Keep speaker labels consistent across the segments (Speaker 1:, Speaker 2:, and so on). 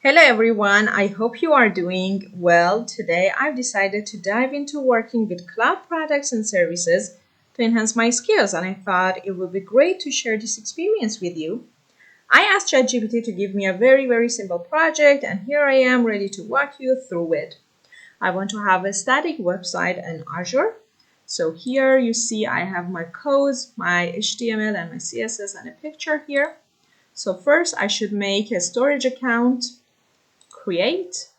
Speaker 1: Hello everyone, I hope you are doing well. Today I've decided to dive into working with cloud products and services to enhance my skills, and I thought it would be great to share this experience with you. I asked ChatGPT to give me a very simple project, and here I am ready to walk you through it. I want to have a static website in Azure. So here you see I have my codes, my HTML and my CSS and a picture here. So first I should make a storage account. Create.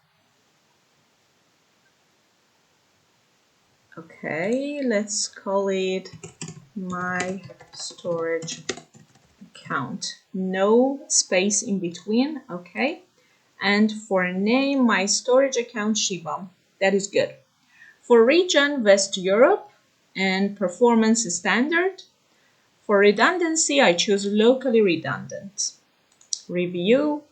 Speaker 1: Okay, let's call it my storage account. No space in between, okay? And for name, my storage account Shiba. That is good. For region, West Europe and performance standard. For redundancy, I choose locally redundant. Review.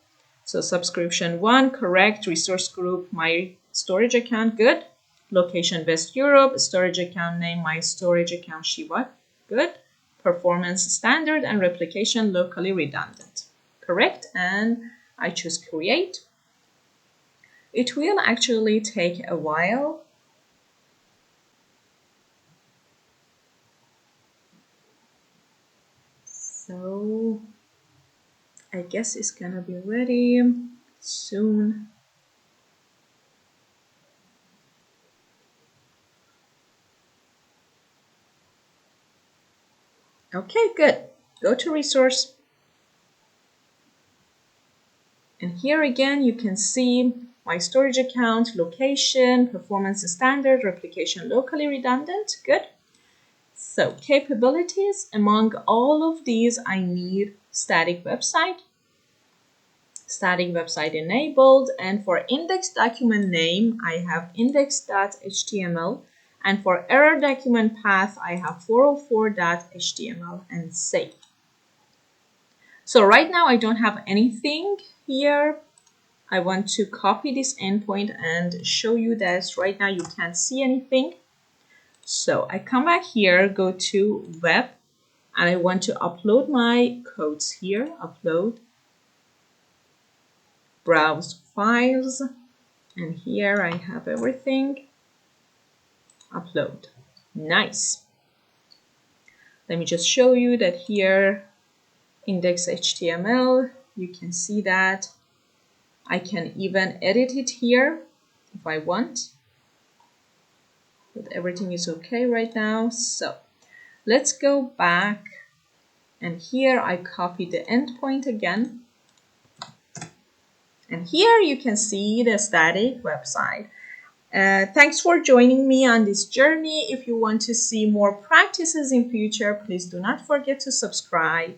Speaker 1: So subscription 1, correct. Resource group, my storage account, good. Location West Europe, storage account name, my storage account Shiba, good. Performance standard and replication locally redundant, correct. And I choose create. It will actually take a while. So I guess it's gonna be ready soon. Okay, good. Go to resource. And here again, you can see my storage account, location, performance standard, replication locally redundant. Good. So capabilities, among all of these, I need static website enabled. And for index document name, I have index.html. And for error document path, I have 404.html and save. So right now I don't have anything here. I want to copy this endpoint and show you that right now you can't see anything. So I come back here, go to web, and I want to upload my codes here. Upload, browse files, and here I have everything. Upload. Nice. Let me just show you that here, index.html, you can see that I can even edit it here if I want. But everything is okay right now. So let's go back, and here I copy the endpoint again. And here you can see the static website. Thanks for joining me on this journey. If you want to see more practices in future, please do not forget to subscribe.